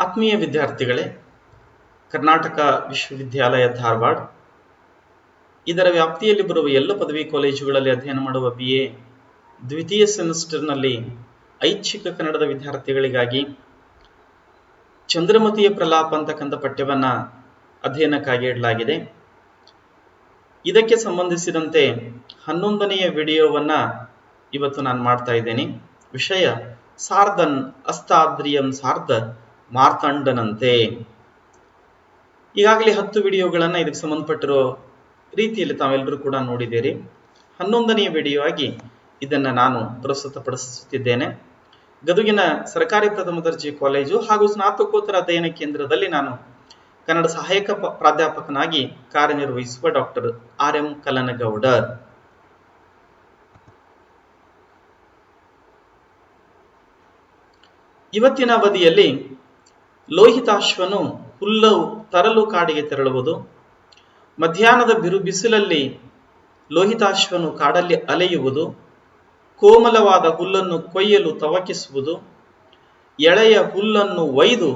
ಆತ್ಮೀಯ ವಿದ್ಯಾರ್ಥಿಗಳೇ, ಕರ್ನಾಟಕ ವಿಶ್ವವಿದ್ಯಾಲಯ ಧಾರವಾಡ ಇದರ ವ್ಯಾಪ್ತಿಯಲ್ಲಿ ಬರುವ ಎಲ್ಲ ಪದವಿ ಕಾಲೇಜುಗಳಲ್ಲಿ ಅಧ್ಯಯನ ಮಾಡುವ BA ದ್ವಿತೀಯ ಸೆಮಿಸ್ಟರ್ನಲ್ಲಿ ಐಚ್ಛಿಕ ಕನ್ನಡದ ವಿದ್ಯಾರ್ಥಿಗಳಿಗಾಗಿ ಚಂದ್ರಮತಿಯ ಪ್ರಲಾಪ ಅಂತಕ್ಕಂಥ ಪಠ್ಯವನ್ನ ಅಧ್ಯಯನಕ್ಕಾಗಿ ಇಡಲಾಗಿದೆ. ಇದಕ್ಕೆ ಸಂಬಂಧಿಸಿದಂತೆ 11ನೆಯ ವಿಡಿಯೋವನ್ನ ಇವತ್ತು ನಾನು ಮಾಡ್ತಾ ಇದ್ದೇನೆ. ವಿಷಯ ಸಾರ್ಧನ್ ಅಸ್ತಾದ್ರಿಯಂ ಸಾರ್ಧ ಮಾರ್ತಾಂಡನಂತೆ. ಈಗಾಗಲೇ 10 ವಿಡಿಯೋಗಳನ್ನು ಇದಕ್ಕೆ ಸಂಬಂಧಪಟ್ಟಿರೋ ರೀತಿಯಲ್ಲಿ ತಾವೆಲ್ಲರೂ ಕೂಡ ನೋಡಿದ್ದೀರಿ. 11ನೆಯ ವಿಡಿಯೋ ಆಗಿ ಇದನ್ನು ನಾನು ಪ್ರಸ್ತುತಪಡಿಸುತ್ತಿದ್ದೇನೆ. ಗದುಗಿನ ಸರ್ಕಾರಿ ಪ್ರಥಮ ದರ್ಜೆ ಕಾಲೇಜು ಹಾಗೂ ಸ್ನಾತಕೋತ್ತರ ಅಧ್ಯಯನ ಕೇಂದ್ರದಲ್ಲಿ ನಾನು ಕನ್ನಡ ಸಹಾಯಕ ಪ್ರಾಧ್ಯಾಪಕನಾಗಿ ಕಾರ್ಯನಿರ್ವಹಿಸುವ ಡಾಕ್ಟರ್ RM ಕಲ್ಲನಗೌಡರ್. ಇವತ್ತಿನ ಅವಧಿಯಲ್ಲಿ ಲೋಹಿತಾಶ್ವನು ಹುಲ್ಲು ತರಲು ಕಾಡಿಗೆ ತೆರಳುವುದು, ಮಧ್ಯಾಹ್ನದ ಬಿರು ಬಿಸಿಲಲ್ಲಿ ಲೋಹಿತಾಶ್ವನು ಕಾಡಲ್ಲಿ ಅಲೆಯುವುದು, ಕೋಮಲವಾದ ಹುಲ್ಲನ್ನು ಕೊಯ್ಯಲು ತವಕಿಸುವುದು, ಎಳೆಯ ಹುಲ್ಲನ್ನು ಒಯ್ದು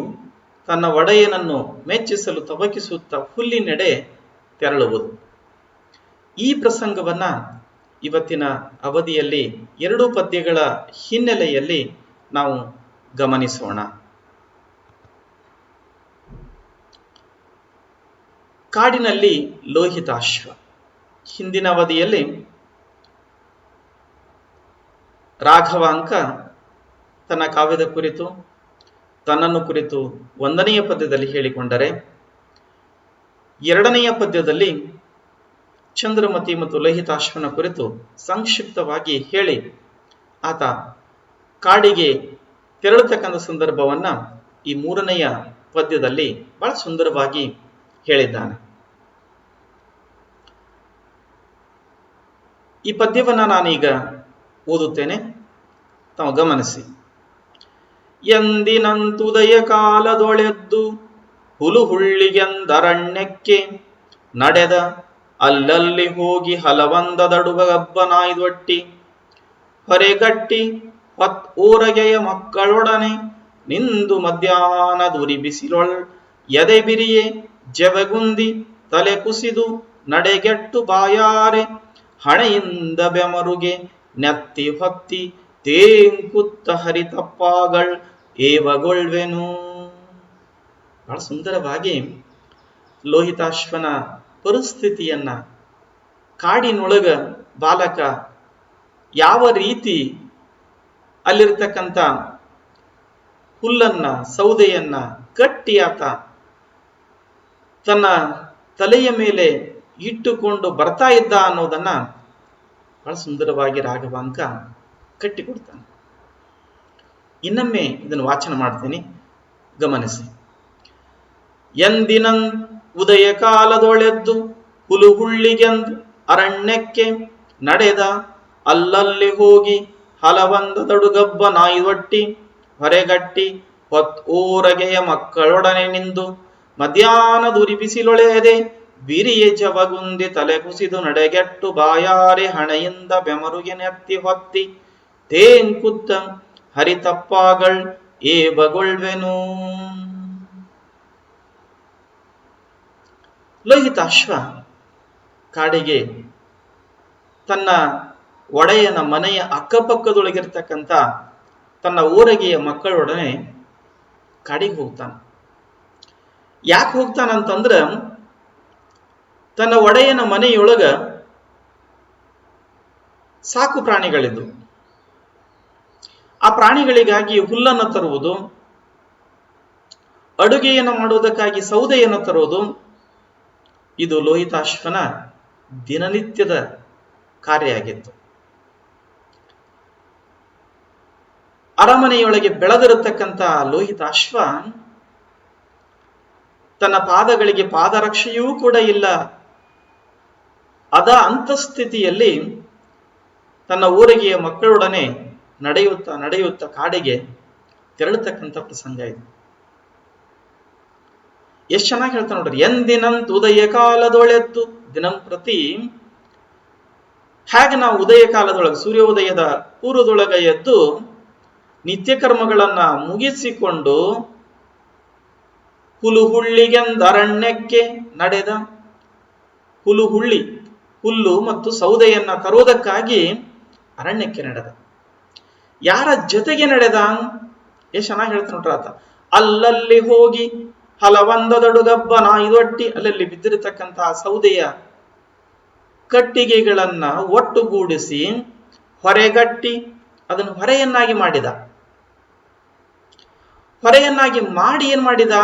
ತನ್ನ ಒಡೆಯನನ್ನು ಮೆಚ್ಚಿಸಲು ತವಕಿಸುತ್ತಾ ಹುಲ್ಲಿನೆಡೆ ತೆರಳುವುದು. ಈ ಪ್ರಸಂಗವನ್ನ ಇವತ್ತಿನ ಅವಧಿಯಲ್ಲಿ 2 ಪದ್ಯಗಳ ಹಿನ್ನೆಲೆಯಲ್ಲಿ ನಾವು ಗಮನಿಸೋಣ. ಕಾಡಿನಲ್ಲಿ ಲೋಹಿತಾಶ್ವ. ಹಿಂದಿನ ಅವಧಿಯಲ್ಲಿ ರಾಘವಾಂಕ ತನ್ನ ಕಾವ್ಯದ ಕುರಿತು ತನ್ನನ್ನು ಕುರಿತು 1ನೆಯ ಪದ್ಯದಲ್ಲಿ ಹೇಳಿಕೊಂಡರೆ, 2ನೆಯ ಪದ್ಯದಲ್ಲಿ ಚಂದ್ರಮತಿ ಮತ್ತು ಲೋಹಿತಾಶ್ವನ ಕುರಿತು ಸಂಕ್ಷಿಪ್ತವಾಗಿ ಹೇಳಿ ಆತ ಕಾಡಿಗೆ ತೆರಳತಕ್ಕಂಥ ಸಂದರ್ಭವನ್ನ ಈ 3ನೆಯ ಪದ್ಯದಲ್ಲಿ ಬಹಳ ಸುಂದರವಾಗಿ ಹೇಳಿದ್ದಾನೆ. ಈ ಪದ್ಯವನ್ನ ನಾನೀಗ ಓದುತ್ತೇನೆ, ತಾವು ಗಮನಿಸಿ. ಎಂದಿನಂತುದಯ ಕಾಲದೊಳೆದ್ದು ಹುಳುಹುಳ್ಳಿಗೆಂದರಣ್ಯಕ್ಕೆ ನಡೆದ, ಅಲ್ಲಲ್ಲಿ ಹೋಗಿ ಹಲವಂದದಡುಗಬ್ಬನಾಯ್ದೊಟ್ಟಿ ಹೊರೆಗಟ್ಟಿ ಊರಗೆಯ ಮಕ್ಕಳೊಡನೆ ನಿಂದು ಮಧ್ಯಾಹ್ನದುರಿ ಬಿಸಿಲೊಳ್ ಎದೆ ಬಿರಿಯೆ ಜವಗುಂದಿ ತಲೆ ಕುಸಿದು ನಡೆಗೆಟ್ಟು ಬಾಯಾರೆ ಹಣೆಯಿಂದ ಬೆಮರುಗೆ ನೆತ್ತಿ ಹೊತ್ತಿ ತೇಂಕುತ್ತ ಹರಿತಪ್ಪಗಳ್ ಏವಗೊಳ್ವೆನು. ಬಹಳ ಸುಂದರವಾಗಿ ಲೋಹಿತಾಶ್ವನ ಪರಿಸ್ಥಿತಿಯನ್ನ, ಕಾಡಿನೊಳಗ ಬಾಲಕ ಯಾವ ರೀತಿ ಅಲ್ಲಿರ್ತಕ್ಕಂಥ ಹುಲ್ಲನ್ನ ಸೌದೆಯನ್ನ ಕಟ್ಟಿ ಆತ ತನ್ನ ತಲೆಯ ಮೇಲೆ ಇಟ್ಟುಕೊಂಡು ಬರ್ತಾ ಇದ್ದ ಅನ್ನೋದನ್ನ ಬಹಳ ಸುಂದರವಾಗಿ ರಾಘವಾಂಕ ಕಟ್ಟಿಕೊಡ್ತಾನೆ. ಇನ್ನೊಮ್ಮೆ ಇದನ್ನು ವಾಚನ ಮಾಡ್ತೀನಿ, ಗಮನಿಸಿ. ಎಂದಿನ ಉದಯ ಕಾಲದೊಳೆದ್ದು ಹುಳುಹುಳ್ಳಿಗೆಂದು ಅರಣ್ಯಕ್ಕೆ ನಡೆದ, ಅಲ್ಲಲ್ಲಿ ಹೋಗಿ ಹಲವಂದದಡುಗಬ್ಬ ನಾಯಿವಟ್ಟಿ ಹೊರೆಗಟ್ಟಿ ಊರಗೆಯ ಮಕ್ಕಳೊಡನೆ ನಿಂದು ಮಧ್ಯಾಹ್ನದುರಿ ಬಿಸಿಲೊಳೆಯದೆ ಬಿರಿಯೆ ಜವಗುಂದಿ ತಲೆ ಕುಸಿದು ನಡೆಗೆಟ್ಟು ಬಾಯಾರೆ ಹಣೆಯಿಂದ ಬೆಮರುಗೆ ನೆತ್ತಿ ಹೊತ್ತಿ ತೇಂಕುತ್ತ ಹರಿತಪ್ಪಗಳ್ ಏವಗೊಳ್ವೆನು. ಲೋಹಿತಾಶ್ವ ಕಾಡಿಗೆ ತನ್ನ ಒಡೆಯನ ಮನೆಯ ಅಕ್ಕಪಕ್ಕದೊಳಗಿರ್ತಕ್ಕಂಥ ತನ್ನ ಊರಗೆಯ ಮಕ್ಕಳೊಡನೆ ಕಾಡಿಗೆ ಹೋಗ್ತಾನೆ. ಯಾಕೆ ಹೋಗ್ತಾನಂತಂದ್ರ, ತನ್ನ ಒಡೆಯನ ಮನೆಯೊಳಗ ಸಾಕು ಪ್ರಾಣಿಗಳಿದ್ದು, ಆ ಪ್ರಾಣಿಗಳಿಗಾಗಿ ಹುಲ್ಲನ್ನು ತರುವುದು, ಅಡುಗೆಯನ್ನು ಮಾಡುವುದಕ್ಕಾಗಿ ಸೌದೆಯನ್ನು ತರುವುದು, ಇದು ಲೋಹಿತಾಶ್ವನ ದಿನನಿತ್ಯದ ಕಾರ್ಯ ಆಗಿತ್ತು. ಅರಮನೆಯೊಳಗೆ ಬೆಳೆದಿರತಕ್ಕಂಥ ಲೋಹಿತಾಶ್ವ ತನ್ನ ಪಾದಗಳಿಗೆ ಪಾದರಕ್ಷೆಯೂ ಕೂಡ ಇಲ್ಲ. ಅಂತಸ್ಥಿತಿಯಲ್ಲಿ ತನ್ನ ಊರಿಗೆಯ ಮಕ್ಕಳೊಡನೆ ನಡೆಯುತ್ತಾ ಕಾಡಿಗೆ ತೆರಳತಕ್ಕಂಥ ಪ್ರಸಂಗ ಇದು. ಎಷ್ಟು ಚೆನ್ನಾಗಿ ಹೇಳ್ತಾ ನೋಡ್ರಿ. ಎಂದಿನಂತ ಉದಯ ಕಾಲದೊಳೆದ್ದು, ದಿನಂಪ್ರತಿ ಹೇಗೆ ನಾವು ಉದಯ ಕಾಲದೊಳಗೆ ಸೂರ್ಯೋದಯದ ಪೂರ್ವದೊಳಗೆ ಎದ್ದು ನಿತ್ಯ ಕರ್ಮಗಳನ್ನ ಮುಗಿಸಿಕೊಂಡು ಹುಲ್ಲಿಗೆಂದರಣ್ಯಕ್ಕೆ ನಡೆದ. ಹುಳಿ, ಹುಲ್ಲು ಮತ್ತು ಸೌದೆಯನ್ನ ತರುವುದಕ್ಕಾಗಿ ಅರಣ್ಯಕ್ಕೆ ನಡೆದ. ಯಾರ ಜೊತೆಗೆ ನಡೆದ? ಎಷ್ಟು ಚೆನ್ನಾಗಿ ಹೇಳ್ತಾನೆ ನೋಡ್ರ ಆತ. ಅಲ್ಲಲ್ಲಿ ಹೋಗಿ ಹಲವಂದದಡುಗಬ್ಬನ ಇದೊಟ್ಟಿ, ಅಲ್ಲಲ್ಲಿ ಬಿದ್ದಿರತಕ್ಕಂತಹ ಸೌದೆಯ ಕಟ್ಟಿಗೆಗಳನ್ನ ಒಟ್ಟುಗೂಡಿಸಿ ಹೊರೆಗಟ್ಟಿ ಅದನ್ನು ಹೊರೆಯನ್ನಾಗಿ ಮಾಡಿದ. ಹೊರೆಯನ್ನಾಗಿ ಮಾಡಿ ಏನ್ ಮಾಡಿದ?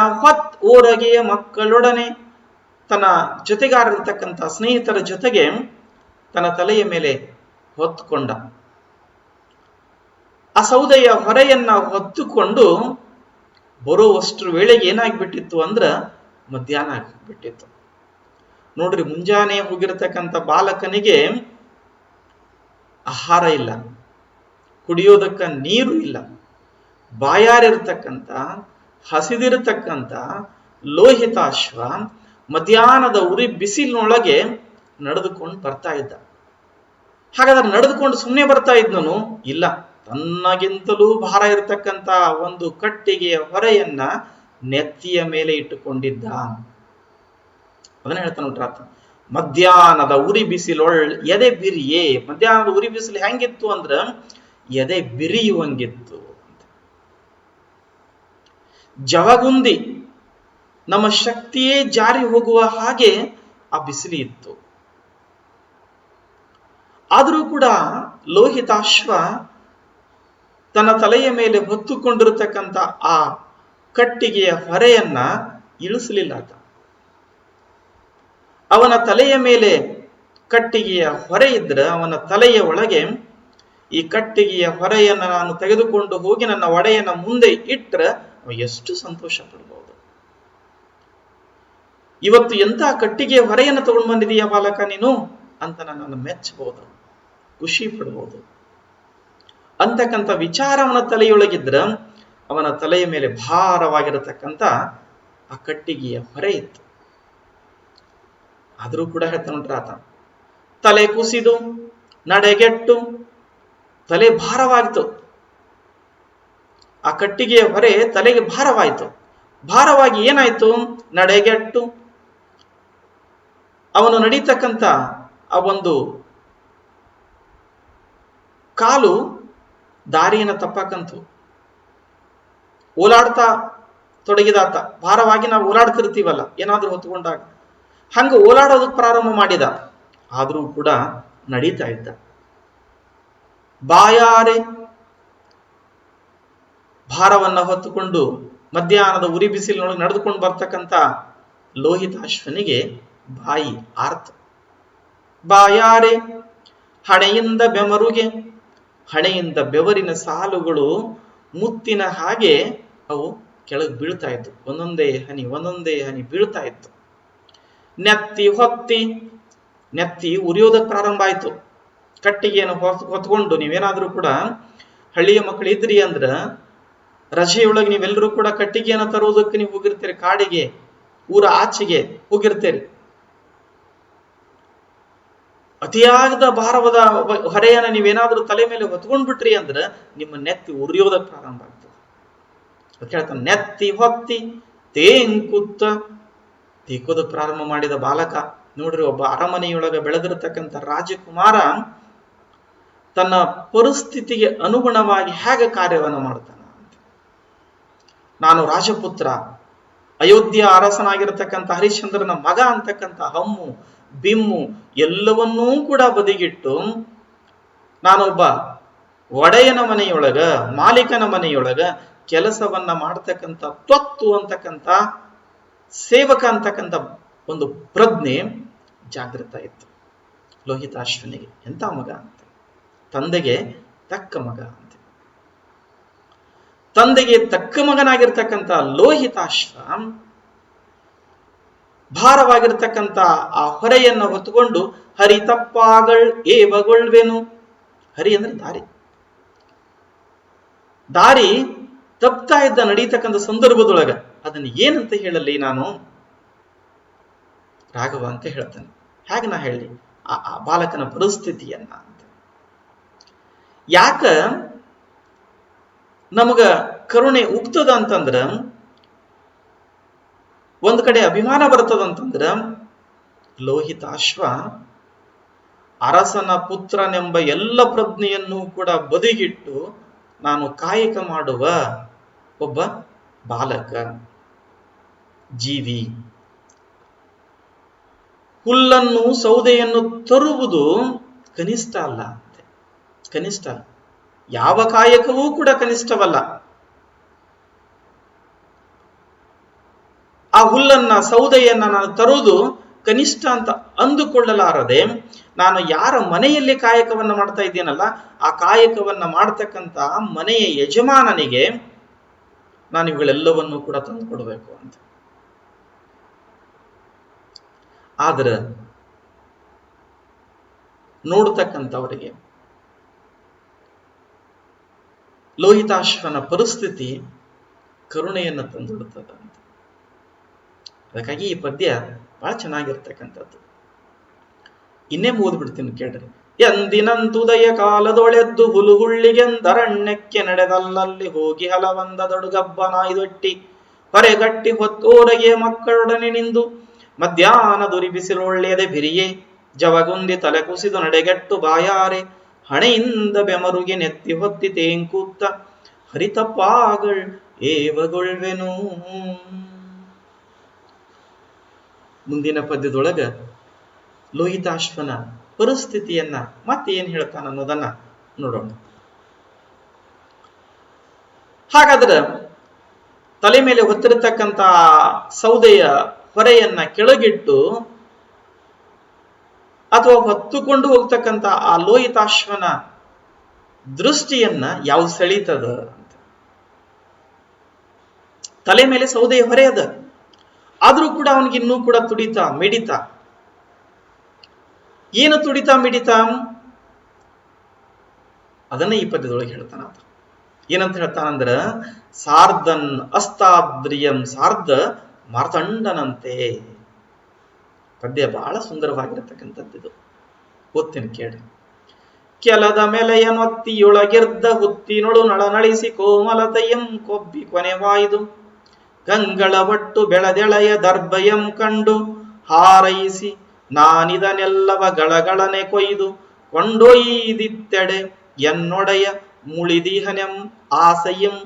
ಊರಗೆಯ ಮಕ್ಕಳೊಡನೆ, ತನ್ನ ಜೊತೆಗಾರರಿರ್ತಕ್ಕಂಥ ಸ್ನೇಹಿತರ ಜೊತೆಗೆ ತನ್ನ ತಲೆಯ ಮೇಲೆ ಹೊತ್ತುಕೊಂಡ. ಆ ಸೌದೆಯ ಹೊರೆಯನ್ನ ಹೊತ್ತುಕೊಂಡು ಬರುವಷ್ಟರ ವೇಳೆಗೆ ಏನಾಗ್ಬಿಟ್ಟಿತ್ತು ಅಂದ್ರ ಮಧ್ಯಾಹ್ನ ಆಗಿಬಿಟ್ಟಿತ್ತು. ನೋಡ್ರಿ, ಮುಂಜಾನೆ ಹೋಗಿರತಕ್ಕಂಥ ಬಾಲಕನಿಗೆ ಆಹಾರ ಇಲ್ಲ, ಕುಡಿಯೋದಕ್ಕ ನೀರು ಇಲ್ಲ, ಬಾಯಾರಿರ್ತಕ್ಕಂಥ ಹಸಿದಿರತಕ್ಕಂಥ ಲೋಹಿತಾಶ್ವ ಮಧ್ಯಾಹ್ನದ ಉರಿ ಬಿಸಿಲಿನೊಳಗೆ ನಡೆದುಕೊಂಡು ಬರ್ತಾ ಇದ್ದ. ಹಾಗಾದ್ರೆ ನಡೆದುಕೊಂಡು ಸುಮ್ಮನೆ ಬರ್ತಾ ಇದ್ನನು? ಇಲ್ಲ, ತನ್ನಗಿಂತಲೂ ಭಾರ ಇರತಕ್ಕಂತ ಒಂದು ಕಟ್ಟಿಗೆಯ ಹೊರೆಯನ್ನ ನೆತ್ತಿಯ ಮೇಲೆ ಇಟ್ಟುಕೊಂಡಿದ್ದ. ಅದನ್ನ ಹೇಳ್ತಾನೆ ನೋಡ್ರಾತ. ಮಧ್ಯಾಹ್ನದ ಉರಿ ಬಿಸಿಲೊಳ್ ಎದೆ ಬಿರಿಯೇ. ಮಧ್ಯಾಹ್ನದ ಉರಿ ಬಿಸಿಲು ಹೆಂಗಿತ್ತು ಅಂದ್ರ ಎದೆ ಬಿರಿಯುವಂಗಿತ್ತು. ಜವಗುಂದಿ, ನಮ್ಮ ಶಕ್ತಿಯೇ ಜಾರಿ ಹೋಗುವ ಹಾಗೆ ಆ ಬಿಸಿಲು ಇತ್ತು. ಆದರೂ ಕೂಡ ಲೋಹಿತಾಶ್ವ ತನ್ನ ತಲೆಯ ಮೇಲೆ ಹೊತ್ತುಕೊಂಡಿರತಕ್ಕಂಥ ಆ ಕಟ್ಟಿಗೆಯ ಹೊರೆಯನ್ನ ಇಳಿಸಲಿಲ್ಲ. ಅವನ ತಲೆಯ ಮೇಲೆ ಕಟ್ಟಿಗೆಯ ಹೊರೆ ಇದ್ರೆ ಅವನ ತಲೆಯ ಒಳಗೆ ಈ ಕಟ್ಟಿಗೆಯ ಹೊರೆಯನ್ನ ನಾನು ತೆಗೆದುಕೊಂಡು ಹೋಗಿ ನನ್ನ ಒಡೆಯನ ಮುಂದೆ ಇಟ್ಟರೆ ಎಷ್ಟು ಸಂತೋಷ ಪಡ್ಬೋದು. ಇವತ್ತು ಎಂತ ಕಟ್ಟಿಗೆಯ ಹೊರೆಯನ್ನು ತಗೊಂಡು ಬಂದಿದೀಯ ಬಾಲಕ ನೀನು ಅಂತ ನನ್ನನ್ನು ಮೆಚ್ಚಬಹುದು, ಖುಷಿ ಪಡ್ಬೋದು ಅಂತಕ್ಕಂಥ ವಿಚಾರ ಅವನ ತಲೆಯೊಳಗಿದ್ರ ಅವನ ತಲೆಯ ಮೇಲೆ ಭಾರವಾಗಿರತಕ್ಕಂಥ ಆ ಕಟ್ಟಿಗೆಯ ಹೊರೆ ಇತ್ತು. ಆದರೂ ಕೂಡ ಹೇಳ್ತಾನೆ ನೋಡ್ರ ಆತ, ತಲೆ ಕುಸಿದು ನಡೆಗೆಟ್ಟು, ತಲೆ ಭಾರವಾಯಿತು. ಆ ಕಟ್ಟಿಗೆಯ ಹೊರೆ ತಲೆಗೆ ಭಾರವಾಯಿತು. ಭಾರವಾಗಿ ಏನಾಯ್ತು? ನಡೆಗೆಟ್ಟು ಅವನು ನಡೀತಕ್ಕಂಥ ಆ ಒಂದು ಕಾಲು ದಾರಿಯನ್ನು ತಪ್ಪಕ್ಕಂತು. ಓಲಾಡ್ತಾ ತೊಡಗಿದಾತ. ಭಾರವಾಗಿ ನಾವು ಓಲಾಡ್ತಿರ್ತೀವಲ್ಲ ಏನಾದ್ರೂ ಹೊತ್ಕೊಂಡಾಗ, ಹಂಗ ಓಲಾಡೋದಕ್ಕೆ ಪ್ರಾರಂಭ ಮಾಡಿದ. ಆದ್ರೂ ಕೂಡ ನಡೀತಾ ಇದ್ದ. ಬಾಯಾರೆ ಭಾರವನ್ನ ಹೊತ್ತುಕೊಂಡು ಮಧ್ಯಾಹ್ನದ ಉರಿ ಬಿಸಿಲಿನೊಳಗೆ ನಡೆದುಕೊಂಡು ಬರ್ತಕ್ಕಂಥ ಲೋಹಿತಾಶ್ವನಿಗೆ ಬಾಯಿ ಆರ್ತ. ಬಾಯಾರೆ ಹಣೆಯಿಂದ ಬೆಮರುಗೆ, ಹಣೆಯಿಂದ ಬೆವರಿನ ಸಾಲುಗಳು ಮುತ್ತಿನ ಹಾಗೆ ಅವು ಕೆಳಗೆ ಬೀಳ್ತಾ ಇತ್ತು. ಒಂದೊಂದೇ ಹನಿ ಬೀಳ್ತಾ ಇತ್ತು. ನೆತ್ತಿ ಹೊತ್ತಿ, ನೆತ್ತಿ ಉರಿಯೋದಕ್ಕೆ ಪ್ರಾರಂಭ ಆಯ್ತು. ಕಟ್ಟಿಗೆಯನ್ನು ಹೊತ್ಕೊಂಡು ನೀವೇನಾದ್ರೂ ಕೂಡ ಹಳ್ಳಿಯ ಮಕ್ಕಳು ಇದ್ರಿ ಅಂದ್ರ ರಜೆಯೊಳಗೆ ನೀವೆಲ್ಲರೂ ಕೂಡ ಕಟ್ಟಿಗೆಯನ್ನು ತರುವುದಕ್ಕೆ ನೀವು ಹೋಗಿರ್ತೀರಿ. ಕಾಡಿಗೆ, ಊರ ಆಚೆಗೆ ಹೋಗಿರ್ತೀರಿ. ಅತಿಯಾದ ಭಾರವಾದ ಹೊರೆಯನ್ನ ನೀವೇನಾದ್ರೂ ತಲೆ ಮೇಲೆ ಹೊತ್ಕೊಂಡ್ಬಿಟ್ರಿ ಅಂದ್ರ ನಿಮ್ಮ ನೆತ್ತಿ ಉರಿಯೋದಕ್ಕೆ ಪ್ರಾರಂಭ ಆಗ್ತದೆ. ಅದಕ್ಕೆ ಹೇಳ್ತಾನೆ, ನೆತ್ತಿ ಹೊತ್ತಿ ತೇಂಕುತ್ತ, ತೇಕೋದಕ್ಕೆ ಪ್ರಾರಂಭ ಮಾಡಿದ ಬಾಲಕ. ನೋಡ್ರಿ, ಒಬ್ಬ ಅರಮನೆಯೊಳಗೆ ಬೆಳೆದಿರತಕ್ಕಂಥ ರಾಜಕುಮಾರ ತನ್ನ ಪರಿಸ್ಥಿತಿಗೆ ಅನುಗುಣವಾಗಿ ಹೇಗೆ ಕಾರ್ಯವನ್ನು ಮಾಡ್ತಾನ. ನಾನು ರಾಜಪುತ್ರ, ಅಯೋಧ್ಯ ಅರಸನಾಗಿರತಕ್ಕಂಥ ಹರಿಶ್ಚಂದ್ರನ ಮಗ ಅಂತಕ್ಕಂಥ ಹಮ್ಮು ಬಿಮ್ಮು ಎಲ್ಲವನ್ನೂ ಕೂಡ ಬದಿಗಿಟ್ಟು ನಾನೊಬ್ಬ ಒಡೆಯನ ಮನೆಯೊಳಗ, ಮಾಲೀಕನ ಮನೆಯೊಳಗ ಕೆಲಸವನ್ನ ಮಾಡ್ತಕ್ಕಂಥ ತ್ವತ್ತು ಅಂತಕ್ಕಂಥ ಸೇವಕ ಅಂತಕ್ಕಂಥ ಒಂದು ಪ್ರಜ್ಞೆ ಜಾಗೃತ ಇತ್ತು ಲೋಹಿತಾಶ್ವನಿಗೆ. ಎಂತ ಮಗ ಅಂತ, ತಂದೆಗೆ ತಕ್ಕ ಮಗ ಅಂತ. ತಂದೆಗೆ ತಕ್ಕ ಮಗನಾಗಿರ್ತಕ್ಕಂಥ ಲೋಹಿತಾಶ್ವ ಭಾರವಾಗಿರ್ತಕ್ಕಂಥ ಆ ಹೊರೆಯನ್ನು ಹೊತ್ತುಕೊಂಡು ಹರಿ ತಪ್ಪಾಗಳ್ ಏವಗೊಳ್ವೆನು. ಹರಿ ಅಂದ್ರೆ ದಾರಿ. ದಾರಿ ತಪ್ತಾ ಇದ್ದ ನಡೀತಕ್ಕಂಥ ಸಂದರ್ಭದೊಳಗ ಅದನ್ನು ಏನಂತ ಹೇಳಲಿ ನಾನು? ರಾಘವ ಅಂತ ಹೇಳ್ತಾನೆ. ಹೇಗೆ ನಾ ಹೇಳಿ ಆ ಬಾಲಕನ ಪರಿಸ್ಥಿತಿಯನ್ನ ಅಂತ? ಯಾಕ ನಮಗ ಕರುಣೆ ಉಕ್ತದ ಅಂತಂದ್ರ ಒಂದು ಕಡೆ ಅಭಿಮಾನ ಬರ್ತದಂತಂದ್ರ ಲೋಹಿತಾಶ್ವ ಅರಸನ ಪುತ್ರನೆಂಬ ಎಲ್ಲ ಪ್ರಜ್ಞೆಯನ್ನು ಕೂಡ ಬದಿಗಿಟ್ಟು ನಾನು ಕಾಯಕ ಮಾಡುವ ಒಬ್ಬ ಬಾಲಕ ಜೀವಿ. ಹುಲ್ಲನ್ನು ಸೌದೆಯನ್ನು ತರುವುದು ಕನಿಷ್ಠ ಅಲ್ಲ, ಕನಿಷ್ಠ ಯಾವ ಕಾಯಕವೂ ಕೂಡ ಕನಿಷ್ಠವಲ್ಲ. ಆ ಹುಲ್ಲನ್ನ ಸೌದೆಯನ್ನ ನಾನು ತರುವುದು ಕನಿಷ್ಠ ಅಂತ ಅಂದುಕೊಳ್ಳಲಾರದೆ, ನಾನು ಯಾರ ಮನೆಯಲ್ಲಿ ಕಾಯಕವನ್ನ ಮಾಡ್ತಾ ಇದ್ದೀನಲ್ಲ ಆ ಕಾಯಕವನ್ನ ಮಾಡ್ತಕ್ಕಂತ ಮನೆಯ ಯಜಮಾನನಿಗೆ ನಾನು ಇವುಗಳೆಲ್ಲವನ್ನೂ ಕೂಡ ತಂದು ಕೊಡಬೇಕು ಅಂತ. ಆದ್ರೆ ನೋಡ್ತಕ್ಕಂಥವರಿಗೆ ಲೋಹಿತಾಶ್ವನ ಪರಿಸ್ಥಿತಿ ಕರುಣೆಯನ್ನು ತಂದಿಡುತ್ತದೆ ಅಂತ. ಅದಕ್ಕಾಗಿ ಈ ಪದ್ಯ ಬಹಳ ಚೆನ್ನಾಗಿರ್ತಕ್ಕಂಥದ್ದು. ಇನ್ನೇ ಓದ್ಬಿಡ್ತೀನಿ ಕೇಳ್ರಿ. ಎಂದಿನಂತುದಯ ಕಾಲದೊಳೆದ್ದು ಹುಳುಹುಳ್ಳಿಗೆಂದರಣ್ಯಕ್ಕೆ ನಡೆದಲ್ಲಲ್ಲಿ ಹೋಗಿ ಹಲವಂದದೊಡುಗಬ್ಬನಾಯ್ದೊಟ್ಟಿ ಹೊರೆಗಟ್ಟಿ ಹೊತ್ತೋರಗೆ ಮಕ್ಕಳೊಡನೆ ನಿಂದು ಮಧ್ಯಾಹ್ನ ದುರಿಬಿಸಿಲೊಳ್ಳೆಯದೆ ಬಿರಿಯೇ ಜವಗುಂದಿ ತಲೆ ಕುಸಿದು ನಡೆಗೆಟ್ಟು ಬಾಯಾರೆ ಹಣೆಯಿಂದ ಬೆಮರುಗೆ ನೆತ್ತಿ ಹೊತ್ತಿ ತೇಂಕೂತ್ತ ಹರಿತಪ್ಪಾಗಳ್ ಏವಗೊಳ್ವೆನು. ಮುಂದಿನ ಪದ್ಯದೊಳಗ ಲೋಹಿತಾಶ್ವನ ಪರಿಸ್ಥಿತಿಯನ್ನ ಮತ್ತೆ ಏನ್ ಹೇಳ್ತಾನ ಅನ್ನೋದನ್ನ ನೋಡೋಣ. ಹಾಗಾದ್ರೆ ತಲೆ ಮೇಲೆ ಹೊತ್ತಿರತಕ್ಕಂತ ಸೌದೆಯ ಹೊರೆಯನ್ನ ಕೆಳಗಿಟ್ಟು ಅಥವಾ ಹೊತ್ತುಕೊಂಡು ಹೋಗ್ತಕ್ಕಂತ ಆ ಲೋಹಿತಾಶ್ವನ ದೃಷ್ಟಿಯನ್ನ ಯಾವ ಸೆಳೀತದ ಅಂತ. ತಲೆ ಮೇಲೆ ಸೌದೆಯ ಹೊರೆ ಅದ, ಆದ್ರೂ ಕೂಡ ಅವನಿಗೆ ಇನ್ನೂ ಕೂಡ ತುಡಿತ ಮಿಡಿತ. ಏನು ತುಡಿತ ಮಿಡಿತ ಅದನ್ನ ಈ ಪದ್ಯದೊಳಗೆ ಹೇಳ್ತಾನ. ಏನಂತ ಹೇಳ್ತಾನಂದ್ರ ಸಾರ್ಧನ್ ಅಸ್ತಾದ್ರಿಯಂ ಸಾರ್ಧ ಮಾರ್ತಂಡನಂತೆ. ಪದ್ಯ ಬಹಳ ಸುಂದರವಾಗಿರತಕ್ಕಂಥದ್ದು. ಓದ್ತೇನೆ ಕೇಳಿ. ಕೆಲದ ಮೆಲೆಯನೊತ್ತಿಯೊಳಗಿರ್ದ ಹುತ್ತಿನೊಳು ನಳನಳಿಸಿ ಕೋಮಲತೆಯಂ ಕೊಬ್ಬಿ ಕೊನೆವಾಯ್ದು ಗಂಗಳ ಒಟ್ಟು ಬೆಳೆದೆಳೆಯ ದರ್ಭಯಂ ಕಂಡು ಹಾರೈಸಿ ನಾನಿದನೆಲ್ಲವ ಗಳಗಳನೆ ಕೊಯ್ದು ಕೊಂಡೊಯ್ದಿತ್ತೆಡೆ ಎನ್ನೊಡೆಯ ಮುಳಿದಿಹನೆಂ ಆಸೆಯಂ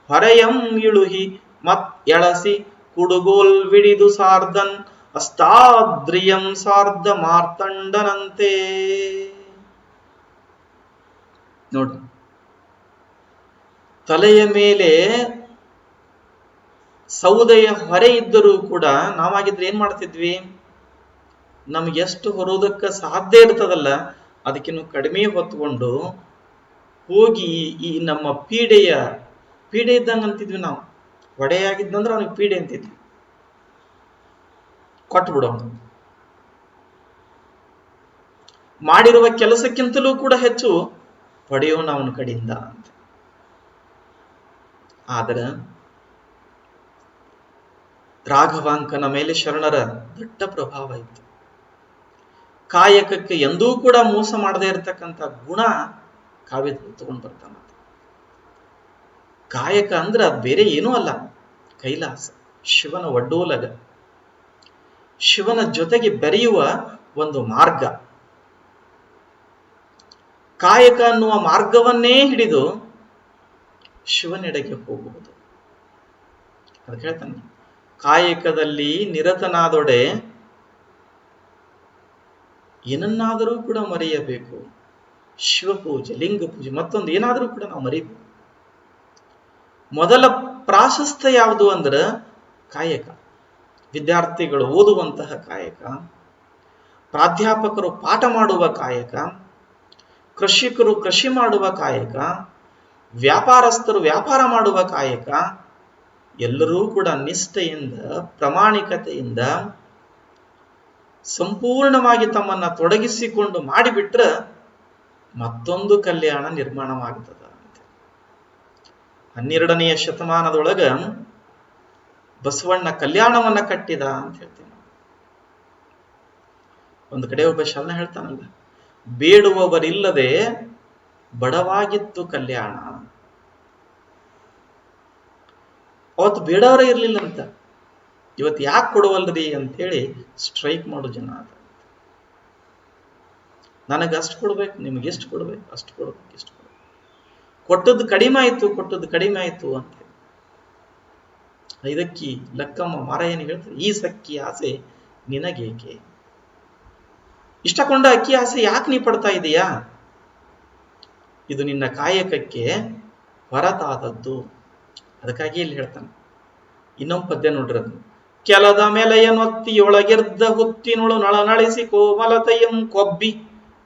ಹೊರೆಯಂ ಇಳುಹಿ ಮತ್ ಎಳಸಿ ಕುಡುಗೋಲ್ ವಿಡಿದು ಸಾರ್ಧನ್ ಅಸ್ತಾದ್ರಿಯಂ ಸಾರ್ಧ ಮಾರ್ತಂಡನಂತೆ. ನೋಡಿ, ತಲೆಯ ಮೇಲೆ ಸೌದೆಯ ಹೊರೆ ಇದ್ದರೂ ಕೂಡ ನಾವಾಗಿದ್ರೆ ಏನ್ ಮಾಡ್ತಿದ್ವಿ, ನಮ್ಗೆ ಎಷ್ಟು ಹೊರೋದಕ್ಕೆ ಸಾಧ್ಯ ಇರ್ತದಲ್ಲ ಅದಕ್ಕಿನ್ನು ಕಡಿಮೆ ಹೊತ್ಕೊಂಡು ಹೋಗಿ ಈ ನಮ್ಮ ಪೀಡೆ ಇದ್ದಂಗ ಅಂತಿದ್ವಿ ನಾವು. ಹೊಡೆಯಾಗಿದ್ದಂದ್ರೆ ಅವನಿಗೆ ಪೀಡೆ ಅಂತಿದ್ವಿ, ಕೊಟ್ಟು ಬಿಡೋಣ. ಮಾಡಿರುವ ಕೆಲಸಕ್ಕಿಂತಲೂ ಕೂಡ ಹೆಚ್ಚು ಪಡೆಯೋಣ ಅವನ ಕಡೆಯಿಂದ ಅಂತ. ಆದ್ರೆ ರಾಘವಾಂಕನ ಮೇಲೆ ಶರಣರ ದೊಡ್ಡ ಪ್ರಭಾವ ಇತ್ತು. ಕಾಯಕಕ್ಕೆ ಎಂದೂ ಕೂಡ ಮೋಸ ಮಾಡದೇ ಇರತಕ್ಕಂಥ ಗುಣ ಕಾವ್ಯದಲ್ಲಿ ತಗೊಂಡು ಬರ್ತಾನ. ಕಾಯಕ ಅಂದ್ರ ಬೇರೆ ಏನೂ ಅಲ್ಲ, ಕೈಲಾಸ, ಶಿವನ ಒಡ್ಡೋಲಗ, ಶಿವನ ಜೊತೆಗೆ ಬೆರೆಯುವ ಒಂದು ಮಾರ್ಗ. ಕಾಯಕ ಅನ್ನುವ ಮಾರ್ಗವನ್ನೇ ಹಿಡಿದು ಶಿವನೆಡೆಗೆ ಹೋಗುವುದು. ಅದಕ್ಕೆ ಹೇಳ್ತಾನೆ, ಕಾಯಕದಲ್ಲಿ ನಿರತನಾದೊಡೆ ಏನನ್ನಾದರೂ ಕೂಡ ಮರೆಯಬೇಕು. ಶಿವಪೂಜೆ, ಲಿಂಗ ಪೂಜೆ, ಮತ್ತೊಂದು ಏನಾದರೂ ಕೂಡ ನಾವು ಮರೆಯಬೇಕು. ಮೊದಲ ಪ್ರಾಶಸ್ತ್ಯ ಯಾವುದು ಅಂದ್ರೆ ಕಾಯಕ. ವಿದ್ಯಾರ್ಥಿಗಳು ಓದುವಂತಹ ಕಾಯಕ, ಪ್ರಾಧ್ಯಾಪಕರು ಪಾಠ ಮಾಡುವ ಕಾಯಕ, ಕೃಷಿಕರು ಕೃಷಿ ಮಾಡುವ ಕಾಯಕ, ವ್ಯಾಪಾರಸ್ಥರು ವ್ಯಾಪಾರ ಮಾಡುವ ಕಾಯಕ, ಎಲ್ಲರೂ ಕೂಡ ನಿಷ್ಠೆಯಿಂದ ಪ್ರಾಮಾಣಿಕತೆಯಿಂದ ಸಂಪೂರ್ಣವಾಗಿ ತಮ್ಮನ್ನ ತೊಡಗಿಸಿಕೊಂಡು ಮಾಡಿಬಿಟ್ರೆ ಮತ್ತೊಂದು ಕಲ್ಯಾಣ ನಿರ್ಮಾಣವಾಗ್ತದ. 12ನೇ ಶತಮಾನದೊಳಗ ಬಸವಣ್ಣ ಕಲ್ಯಾಣವನ್ನ ಕಟ್ಟಿದ ಅಂತ ಹೇಳ್ತೀನಿ. ಒಂದು ಕಡೆ ಒಬ್ಬ ಶರಣ ಹೇಳ್ತಾನಲ್ಲ, ಬೇಡುವವರಿಲ್ಲದೆ ಬಡವಾಗಿತ್ತು ಕಲ್ಯಾಣ. ಅವತ್ತು ಬೇಡವರೇ ಇರ್ಲಿಲ್ಲಂತ, ಇವತ್ತು ಯಾಕೆ ಕೊಡುವಲ್ರಿ ಅಂತೇಳಿ ಸ್ಟ್ರೈಕ್ ಮಾಡೋ ಜನ ಅದ. ನನಗೆ ಅಷ್ಟು ಕೊಡ್ಬೇಕು, ನಿಮ್ಗೆ ಎಷ್ಟು ಕೊಡ್ಬೇಕು, ಅಷ್ಟು ಕೊಡ್ಬೇಕು, ಎಷ್ಟು ಕೊಡ್ಬೇಕು, ಕೊಟ್ಟದ್ದು ಕಡಿಮೆ ಆಯ್ತು ಅಂತ. ಇದಕ್ಕಿ ಲಕ್ಕಮ್ಮ ಮಾರಾಯಣ ಹೇಳ್ತಾರೆ, ಈ ಸಕ್ಕಿ ಆಸೆ ನಿನಗೇಕೆ, ಇಷ್ಟಕೊಂಡ ಅಕ್ಕಿ ಆಸೆ ಯಾಕೆ ನೀ ಪಡ್ತಾ ಇದೀಯಾ, ಇದು ನಿನ್ನ ಕಾಯಕಕ್ಕೆ ಹೊರತಾದದ್ದು. ಅದಕ್ಕಾಗಿ ಇಲ್ಲಿ ಹೇಳ್ತಾನೆ. ಇನ್ನೊಂದು ಪದ್ಯ ನೋಡ್ರದು. ಕೆಲದ ಮೆಲೆಯನೊತ್ತಿಯೊಳಗೆರ್ದ ಹುತ್ತಿನೊಳು ನಳನಳಿಸಿ ಕೋಮಲತೆಯಂ ಕೊಬ್ಬಿ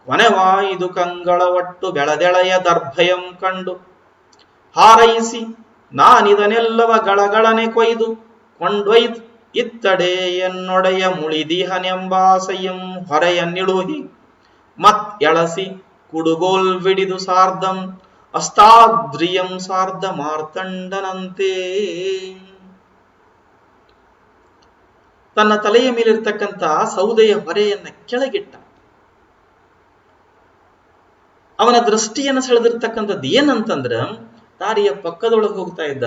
ಕೊನೆವಾಯಿದು ಕಂಗಳ ಒಟ್ಟು ಬೆಳದೆಳೆಯ ದರ್ಭಯಂ ಕಂಡು ಹಾರೈಸಿ ನಾನಿದನೆಲ್ಲವ ಗಳಗಳನೆ ಕೊಯ್ದು ಕೊಂಡೊಯ್ದು ಇತ್ತಡೆ ಎನ್ನೊಡೆಯ ಮುಳಿದಿಹನೆಂಬಾಸೆಯಂ ಹೊರೆಯನ್ನಿಳುಹಿ ಮತ್ ಎಳಸಿ ಕುಡುಗೋಲ್ ವಿಡಿದು ಸಾರ್ಧಂ ಅಸ್ತಾದ್ರಿಯಂ ಸಾರ್ಧ ಮಾರ್ತಂಡನಂತೆ. ತನ್ನ ತಲೆಯ ಮೇಲಿರ್ತಕ್ಕಂಥ ಸೌದೆಯ ಹೊರೆಯನ್ನ ಕೆಳಗಿಟ್ಟ. ಅವನ ದೃಷ್ಟಿಯನ್ನು ಸೆಳೆದಿರ್ತಕ್ಕಂಥದ್ದು ಏನಂತಂದ್ರ, ದಾರಿಯ ಪಕ್ಕದೊಳಗೆ ಹೋಗ್ತಾ ಇದ್ದ,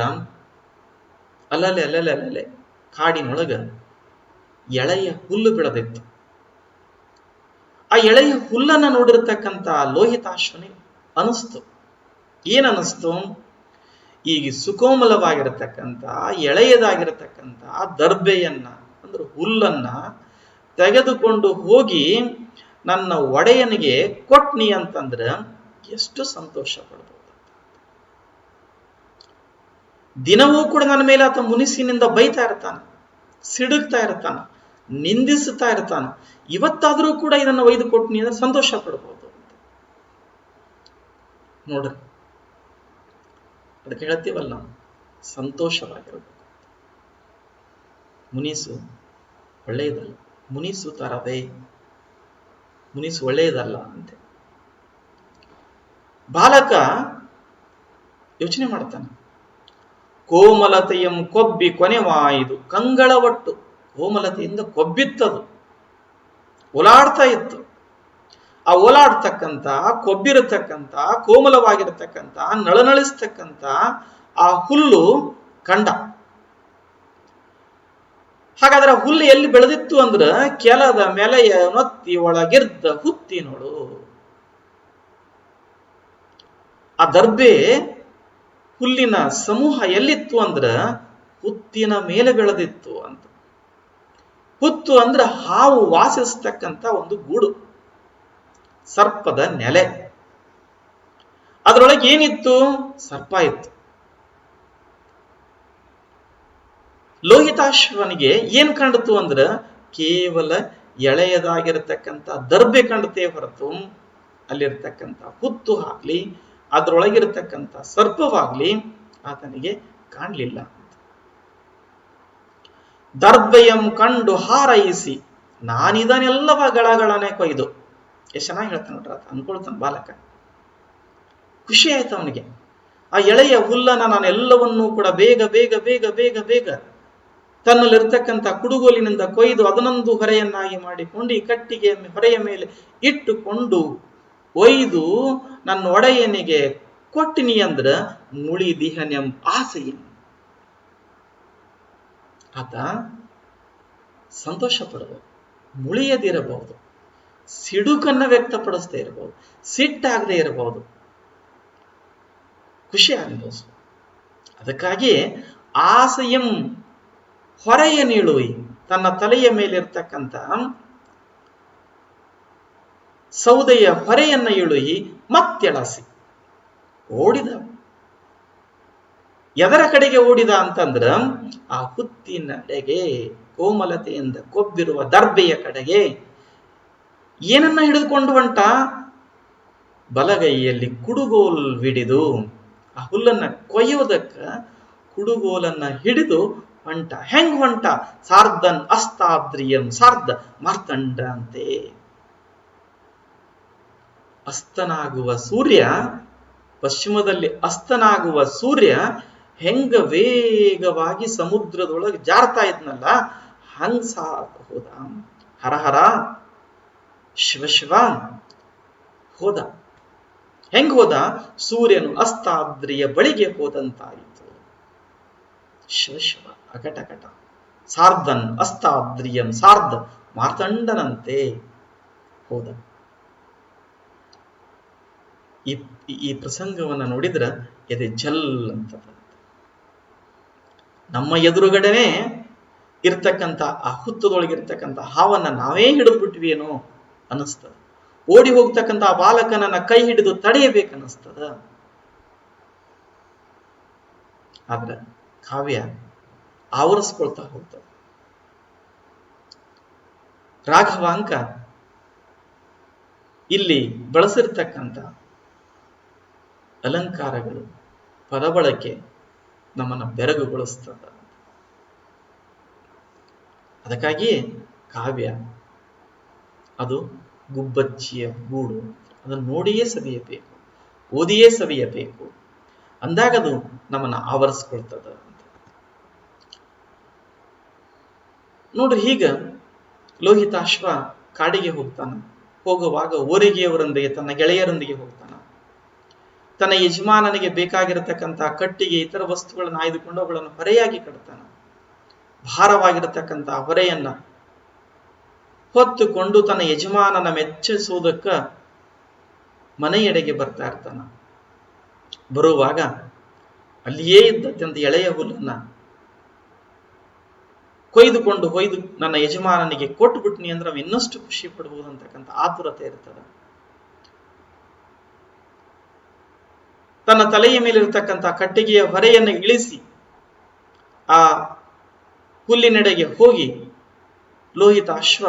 ಅಲ್ಲಲ್ಲೇ ಕಾಡಿನೊಳಗ ಎಳೆಯ ಹುಲ್ಲು ಬೆಳೆದಿತ್ತು. ಆ ಎಳೆಯ ಹುಲ್ಲನ್ನ ನೋಡಿರ್ತಕ್ಕಂಥ ಲೋಹಿತಾಶ್ವನಿಗೆ ಅನಿಸ್ತು. ಏನನ್ನಿಸ್ತು? ಈಗ ಸುಕೋಮಲವಾಗಿರತಕ್ಕಂಥ ಎಳೆಯದಾಗಿರತಕ್ಕಂಥ ದರ್ಬೆಯನ್ನ ಅಂದ್ರೆ ಹುಲ್ಲನ್ನ ತೆಗೆದುಕೊಂಡು ಹೋಗಿ ನನ್ನ ಒಡೆಯನಿಗೆ ಕೊಟ್ನಿ ಅಂತಂದ್ರೆ ಎಷ್ಟು ಸಂತೋಷ ಪಡ್ಬೋದು. ದಿನವೂ ಕೂಡ ನನ್ನ ಮೇಲೆ ಆತ ಮುನಿಸಿನಿಂದ ಬೈತಾ ಇರ್ತಾನೆ, ಸಿಡುಕ್ತಾ ಇರ್ತಾನ, ನಿಂದಿಸುತ್ತಾ ಇರ್ತಾನ. ಇವತ್ತಾದ್ರೂ ಕೂಡ ಇದನ್ನು ಒಯ್ದು ಕೊಟ್ನಿ ಅಂದ್ರೆ ಸಂತೋಷ ಪಡ್ಬೋದು ಅಂತ ನೋಡ್ರಿ. ಅದಕ್ಕೆ ಹೇಳ್ತೀವಲ್ಲ, ಸಂತೋಷವಾಗಿರ್ಬೇಕು. ಮುನಿಸು ಒಳ್ಳೆಯದಲ್ಲ, ಮುನಿಸು ತರವೇ, ಮುನಿಸು ಒಳ್ಳೆಯದಲ್ಲ ಅಂತೆ. ಬಾಲಕ ಯೋಚನೆ ಮಾಡ್ತಾನೆ. ಕೋಮಲತೆಯಂ ಕೊಬ್ಬಿ ಕೊನೆವಾಯಿದು ಕಂಗಳ ಒಟ್ಟು, ಕೋಮಲತೆಯಿಂದ ಕೊಬ್ಬಿತ್ತದು, ಓಲಾಡ್ತಾ ಇತ್ತು. ಆ ಓಲಾಡ್ತಕ್ಕಂಥ, ಕೊಬ್ಬಿರತಕ್ಕಂಥ, ಕೋಮಲವಾಗಿರತಕ್ಕಂಥ, ನಳನಳಿಸ್ತಕ್ಕಂಥ ಆ ಹುಲ್ಲು ಕಂಡ. ಹಾಗಾದ್ರೆ ಹುಲ್ಲು ಎಲ್ಲಿ ಬೆಳೆದಿತ್ತು ಅಂದ್ರ ಕೆಲದ ಮೆಲೆಯ ನೊತ್ತಿ ಒಳಗಿರ್ದ ಹುತ್ತಿನೊಳು. ಆ ದರ್ಬೆ ಹುಲ್ಲಿನ ಸಮೂಹ ಎಲ್ಲಿತ್ತು ಅಂದ್ರ ಹುತ್ತಿನ ಮೇಲೆ ಬೆಳೆದಿತ್ತು ಅಂತ. ಹುತ್ತು ಅಂದ್ರ ಹಾವು ವಾಸಿಸ್ತಕ್ಕಂಥ ಒಂದು ಗೂಡು, ಸರ್ಪದ ನೆಲೆ. ಅದರೊಳಗೆ ಏನಿತ್ತು? ಸರ್ಪ ಇತ್ತು. ಲೋಹಿತಾಶ್ವನಿಗೆ ಏನ್ ಕಂಡಿತು ಅಂದ್ರ ಕೇವಲ ಎಳೆಯದಾಗಿರತಕ್ಕಂಥ ದರ್ಬೆ ಕಂಡತೆ ಹೊರತು ಅಲ್ಲಿರ್ತಕ್ಕಂಥ ಹುತ್ತು ಆಗ್ಲಿ, ಅದರೊಳಗಿರತಕ್ಕಂಥ ಸರ್ಪವಾಗ್ಲಿ ಆತನಿಗೆ ಕಾಣಲಿಲ್ಲ. ದರ್ಬೆಯಂ ಕಂಡು ಹಾರೈಸಿ ನಾನಿದನೆಲ್ಲವ ಗಳಗಳನೆ ಕೊಯ್ದು. ಎಷ್ಟು ಚೆನ್ನಾಗಿ ಹೇಳ್ತಾನೆ ನೋಡ್ರ, ಅನ್ಕೊಳ್ತಾನೆ ಬಾಲಕ. ಖುಷಿ ಆಯ್ತು ಅವನಿಗೆ. ಆ ಎಳೆಯ ಹುಲ್ಲನ್ನ ನಾನೆಲ್ಲವನ್ನೂ ಕೂಡ ಬೇಗ ಬೇಗ ಬೇಗ ಬೇಗ ಬೇಗ ತನ್ನಲ್ಲಿರ್ತಕ್ಕಂಥ ಕುಡುಗೋಲಿನಿಂದ ಕೊಯ್ದು ಅದನ್ನೊಂದು ಹೊರೆಯನ್ನಾಗಿ ಮಾಡಿಕೊಂಡು ಈ ಕಟ್ಟಿಗೆ ಹೊರೆಯ ಮೇಲೆ ಇಟ್ಟುಕೊಂಡು ಒಯ್ದು ನನ್ನ ಒಡೆಯನಿಗೆ ಕೊಟ್ಟಿನಿ ಅಂದ್ರ ಮುಳಿದಿಹನೆಂ ಆಸೆಯಂ. ಆತ ಸಂತೋಷ ಪಡಬಹುದು, ಮುಳಿಯದಿರಬಹುದು, ಸಿಡುಕನ್ನ ವ್ಯಕ್ತಪಡಿಸದೇ ಇರಬಹುದು, ಸಿಟ್ಟಾಗದೆ ಇರಬಹುದು, ಖುಷಿ ಅನುಭವಿಸ. ಅದಕ್ಕಾಗಿ ಆಸೆಯಂ ಹೊರೆಯ ನೀಳುವಿ, ತನ್ನ ತಲೆಯ ಮೇಲಿರ್ತಕ್ಕಂಥ ಸೌದೆಯ ಹೊರೆಯನ್ನ ಇಳುಯಿ ಮತ್ತೆಳಸಿ ಓಡಿದ. ಎದರ ಕಡೆಗೆ ಓಡಿದ ಅಂತಂದ್ರ ಆ ಹುತ್ತಿನಡೆಗೆ, ಕೋಮಲತೆಯಿಂದ ಕೊಬ್ಬಿರುವ ದರ್ಬೆಯ ಕಡೆಗೆ. ಏನನ್ನ ಹಿಡಿದುಕೊಂಡು ಹೊಂಟ? ಬಲಗೈಯಲ್ಲಿ ಕುಡುಗೋಲ್ ಹಿಡಿದು, ಆ ಹುಲ್ಲನ್ನ ಕೊಯ್ಯೋದಕ್ಕ ಕುಡುಗೋಲನ್ನ ಹಿಡಿದು ಹೊಂಟ. ಹೆಂಗ್ ಹೊಂಟ? ಸಾರ್ಧನ್ ಅಸ್ತಾದ್ರಿಯಂ ಸಾರ್ಧ ಮಾರ್ತಂಡ ಅಂತೆ. ಅಸ್ತನಾಗುವ ಸೂರ್ಯ, ಪಶ್ಚಿಮದಲ್ಲಿ ಅಸ್ತನಾಗುವ ಸೂರ್ಯ ಹೆಂಗ ವೇಗವಾಗಿ ಸಮುದ್ರದೊಳಗೆ ಜಾರ್ತಾ ಇದ್ನಲ್ಲ, ಹಂಗ ಹೋದ. ಹರಹರ ಶಿವ ಹೋದ. ಹೆಂಗ್ ಹೋದ? ಸೂರ್ಯನು ಅಸ್ತಾದ್ರಿಯ ಬಳಿಗೆ ಹೋದಂತಾಯಿತು. ಶಿವ ಅಕಟಕಟ. ಸಾರ್ಧನ್ ಅಸ್ತಾದ್ರಿಯಂ ಸಾರ್ಧ ಮಾರ್ತಾಂಡನಂತೆ ಹೋದ. ಈ ಪ್ರಸಂಗವನ್ನ ನೋಡಿದ್ರ ಎದೆ ಜಲ್ ಅಂತ. ನಮ್ಮ ಎದುರುಗಡೆನೆ ಇರ್ತಕ್ಕಂಥ ಆ ಹುತ್ತದೊಳಗಿರ್ತಕ್ಕಂಥ ಹಾವನ್ನ ನಾವೇ ಹಿಡಿದು ಬಿಟ್ವಿ ಏನೋ ಅನಿಸ್ತದ. ಓಡಿ ಹೋಗ್ತಕ್ಕಂಥ ಆ ಬಾಲಕನನ್ನ ಕೈ ಹಿಡಿದು ತಡೆಯಬೇಕನ್ನಿಸ್ತದ. ಆದ್ರೆ ಕಾವ್ಯ ಆವರಿಸ್ಕೊಳ್ತಾ ಹೋಗ್ತದೆ. ರಾಘವಾಂಕ ಇಲ್ಲಿ ಬಳಸಿರ್ತಕ್ಕಂಥ ಅಲಂಕಾರಗಳು, ಪದಬಳಕೆ ನಮ್ಮನ್ನ ಬೆರಗುಗೊಳಿಸ್ತದ. ಅದಕ್ಕಾಗಿಯೇ ಕಾವ್ಯ ಅದು ಗುಬ್ಬಚ್ಚಿಯ ಗೂಡು, ಅದನ್ನು ನೋಡಿಯೇ ಸವಿಯಬೇಕು, ಓದಿಯೇ ಸವಿಯಬೇಕು, ಅಂದಾಗದು ನಮ್ಮನ್ನ ಆವರಿಸ್ಕೊಳ್ತದ ಅಂತ. ನೋಡ್ರಿ, ಈಗ ಲೋಹಿತಾಶ್ವ ಕಾಡಿಗೆ ಹೋಗ್ತಾನ. ಹೋಗುವಾಗ ಓರಿಗೆಯವರೊಂದಿಗೆ, ತನ್ನ ಗೆಳೆಯರೊಂದಿಗೆ ಹೋಗ್ತಾನ. ತನ್ನ ಯಜಮಾನನಿಗೆ ಬೇಕಾಗಿರತಕ್ಕಂಥ ಕಟ್ಟಿಗೆ, ಇತರ ವಸ್ತುಗಳನ್ನು ಆಯ್ದುಕೊಂಡು ಅವುಗಳನ್ನು ಹೊರೆಯಾಗಿ ಕಟ್ತಾನ. ಭಾರವಾಗಿರತಕ್ಕಂಥ ಹೊರೆಯನ್ನ ಹೊತ್ತುಕೊಂಡು ತನ್ನ ಯಜಮಾನನ ಮೆಚ್ಚಿಸುವುದಕ್ಕ ಮನೆಯೆಡೆಗೆ ಬರ್ತಾ ಇರ್ತಾನ. ಬರುವಾಗ ಅಲ್ಲಿಯೇ ಇದ್ದ ಅತ್ಯಂತ ಎಳೆಯ ಹುಲ್ಲನ್ನ ಕೊಯ್ದುಕೊಂಡು ನನ್ನ ಯಜಮಾನನಿಗೆ ಕೊಟ್ಟು ಬಿಟ್ನಿ ಅಂದ್ರೆ ಅವ ಇನ್ನಷ್ಟು ಖುಷಿ ಪಡಬಹುದು ಅಂತಕ್ಕಂಥ ಆತುರತೆ ಇರ್ತದೆ. ತನ್ನ ತಲೆಯ ಮೇಲಿರ್ತಕ್ಕಂಥ ಕಟ್ಟಿಗೆಯ ಹೊರೆಯನ್ನು ಇಳಿಸಿ ಆ ಹುಲ್ಲಿನೆಡೆಗೆ ಹೋಗಿ ಲೋಹಿತಾಶ್ವ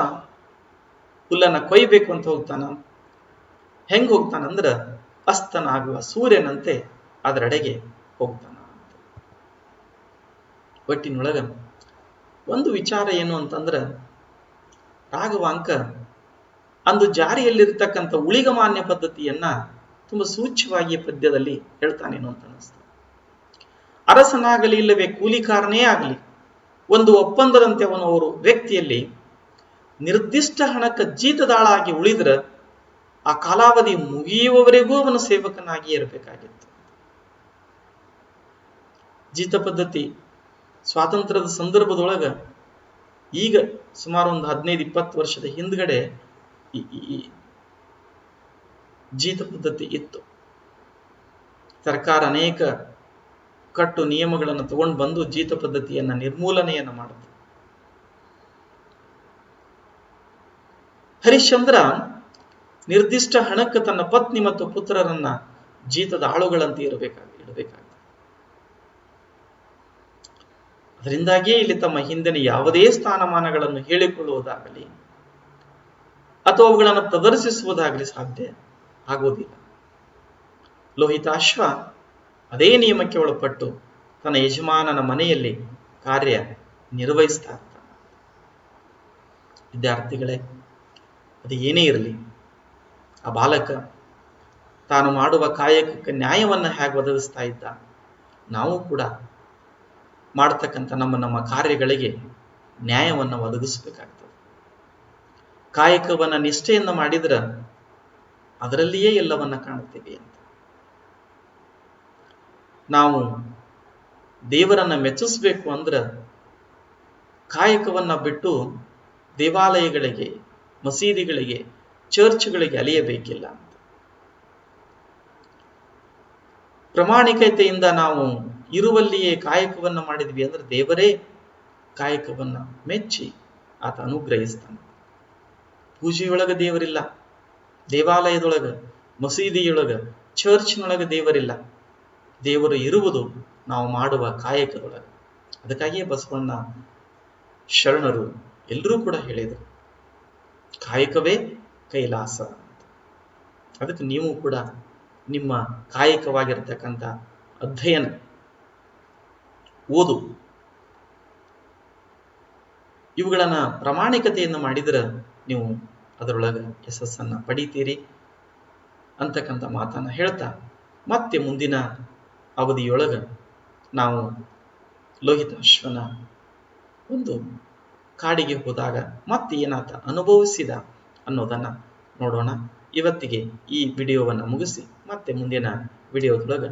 ಹುಲ್ಲನ್ನ ಕೊಯ್ಬೇಕು ಅಂತ ಹೋಗ್ತಾನ. ಹೆಂಗ್ ಹೋಗ್ತಾನಂದ್ರ ಅಸ್ತನಾಗುವ ಸೂರ್ಯನಂತೆ ಅದರೆಡೆಗೆ ಹೋಗ್ತಾನ. ಒಟ್ಟಿನೊಳಗ ಒಂದು ವಿಚಾರ ಏನು ಅಂತಂದ್ರ, ರಾಘವಾಂಕ ಅಂದು ಜಾರಿಯಲ್ಲಿರ್ತಕ್ಕಂಥ ಉಳಿಗಮಾನ್ಯ ಪದ್ಧತಿಯನ್ನ ತುಂಬಾ ಸೂಚ್ಯವಾಗಿ ಪದ್ಯದಲ್ಲಿ ಹೇಳ್ತಾನೇನು ಅಂತ ಅನಿಸ್ತದೆ. ಅರಸನಾಗಲಿ ಇಲ್ಲವೇ ಕೂಲಿಕಾರನೇ ಆಗಲಿ, ಒಂದು ಒಪ್ಪಂದದಂತೆ ಅವರು ವ್ಯಕ್ತಿಯಲ್ಲಿ ನಿರ್ದಿಷ್ಟ ಹಣಕ್ಕೆ ಜೀತದಾಳಾಗಿ ಉಳಿದ್ರ ಆ ಕಾಲಾವಧಿ ಮುಗಿಯುವವರೆಗೂ ಅವನ ಸೇವಕನಾಗಿ ಇರಬೇಕಾಗಿತ್ತು. ಜೀತ ಪದ್ಧತಿ ಸ್ವಾತಂತ್ರ್ಯದ ಸಂದರ್ಭದೊಳಗ, ಈಗ ಸುಮಾರು ಒಂದು 15-20 ವರ್ಷದ ಹಿಂದ್ಗಡೆ ಈ ಜೀತ ಪದ್ಧತಿ ಇತ್ತು. ಸರ್ಕಾರ ಅನೇಕ ಕಟ್ಟು ನಿಯಮಗಳನ್ನು ತಗೊಂಡು ಬಂದು ಜೀತ ಪದ್ಧತಿಯನ್ನ ನಿರ್ಮೂಲನೆಯನ್ನ ಮಾಡುತ್ತೆ. ಹರಿಶ್ಚಂದ್ರ ನಿರ್ದಿಷ್ಟ ಹಣಕ್ಕೆ ತನ್ನ ಪತ್ನಿ ಮತ್ತು ಪುತ್ರರನ್ನ ಜೀತದ ಆಳುಗಳಂತೆ ಇಡಬೇಕಾಗಿದೆ. ಅದರಿಂದಾಗಿಯೇ ಇಲ್ಲಿ ತಮ್ಮ ಹಿಂದಿನ ಯಾವುದೇ ಸ್ಥಾನಮಾನಗಳನ್ನು ಹೇಳಿಕೊಳ್ಳುವುದಾಗಲಿ ಅಥವಾ ಅವುಗಳನ್ನು ಪ್ರದರ್ಶಿಸುವುದಾಗಲಿ ಸಾಧ್ಯ ಆಗುವುದಿಲ್ಲ. ಲೋಹಿತಾಶ್ವ ಅದೇ ನಿಯಮಕ್ಕೆ ಒಳಪಟ್ಟು ತನ್ನ ಯಜಮಾನನ ಮನೆಯಲ್ಲಿ ಕಾರ್ಯ ನಿರ್ವಹಿಸ್ತಾ ಇರ್ತಾನೆ. ವಿದ್ಯಾರ್ಥಿಗಳೇ, ಅದು ಏನೇ ಇರಲಿ, ಆ ಬಾಲಕ ತಾನು ಮಾಡುವ ಕಾಯಕಕ್ಕೆ ನ್ಯಾಯವನ್ನ ಹೇಗೆ ಒದಗಿಸ್ತಾ ಇದ್ದ, ನಾವು ಕೂಡ ಮಾಡತಕ್ಕಂಥ ನಮ್ಮ ಕಾರ್ಯಗಳಿಗೆ ನ್ಯಾಯವನ್ನ ಒದಗಿಸ್ಬೇಕಾಗ್ತದೆ. ಕಾಯಕವನ್ನ ನಿಷ್ಠೆಯಿಂದ ಮಾಡಿದ್ರ ಅದರಲ್ಲಿಯೇ ಎಲ್ಲವನ್ನ ಕಾಣುತ್ತೇವೆ ಅಂತ. ನಾವು ದೇವರನ್ನ ಮೆಚ್ಚಿಸ್ಬೇಕು ಅಂದ್ರೆ ಕಾಯಕವನ್ನ ಬಿಟ್ಟು ದೇವಾಲಯಗಳಿಗೆ, ಮಸೀದಿಗಳಿಗೆ, ಚರ್ಚ್ಗಳಿಗೆ ಅಲಿಯಬೇಕಿಲ್ಲ ಅಂತ. ಪ್ರಾಮಾಣಿಕತೆಯಿಂದ ನಾವು ಇರುವಲ್ಲಿಯೇ ಕಾಯಕವನ್ನ ಮಾಡಿದ್ವಿ ಅಂದ್ರೆ ದೇವರೇ ಕಾಯಕವನ್ನ ಮೆಚ್ಚಿ ಆತ ಅನುಗ್ರಹಿಸ್ತಾನೆ. ಪೂಜೆಯೊಳಗ ದೇವರಿಲ್ಲ, ದೇವಾಲಯದೊಳಗ, ಮಸೀದಿಯೊಳಗ, ಚರ್ಚ್ನೊಳಗ ದೇವರಿಲ್ಲ. ದೇವರು ಇರುವುದು ನಾವು ಮಾಡುವ ಕಾಯಕದೊಳಗ. ಅದಕ್ಕಾಗಿಯೇ ಬಸವಣ್ಣ, ಶರಣರು ಎಲ್ಲರೂ ಕೂಡ ಹೇಳಿದರು, ಕಾಯಕವೇ ಕೈಲಾಸ ಅಂತ. ಅದಕ್ಕೆ ನೀವು ಕೂಡ ನಿಮ್ಮ ಕಾಯಕವಾಗಿರ್ತಕ್ಕಂಥ ಅಧ್ಯಯನ, ಓದು, ಇವುಗಳನ್ನ ಪ್ರಾಮಾಣಿಕತೆಯನ್ನು ಮಾಡಿದ್ರೆ ನೀವು ಅದರೊಳಗೆ ಯಶಸ್ಸನ್ನ ಪಡಿತೀರಿ ಅಂತಕ್ಕಂಥ ಮಾತನ್ನ ಹೇಳ್ತಾ, ಮತ್ತೆ ಮುಂದಿನ ಅವಧಿಯೊಳಗ ನಾವು ಲೋಹಿತಾಶ್ವನ ಒಂದು ಕಾಡಿಗೆ ಹೋದಾಗ ಮತ್ತೆ ಏನಾತ ಅನುಭವಿಸಿದ ಅನ್ನೋದನ್ನ ನೋಡೋಣ. ಇವತ್ತಿಗೆ ಈ ವಿಡಿಯೋವನ್ನು ಮುಗಿಸಿ ಮತ್ತೆ ಮುಂದಿನ ವಿಡಿಯೋದೊಳಗೆ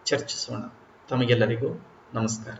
ಚರ್ಚಿಸೋಣ. ತಮಗೆಲ್ಲರಿಗೂ ನಮಸ್ಕಾರ.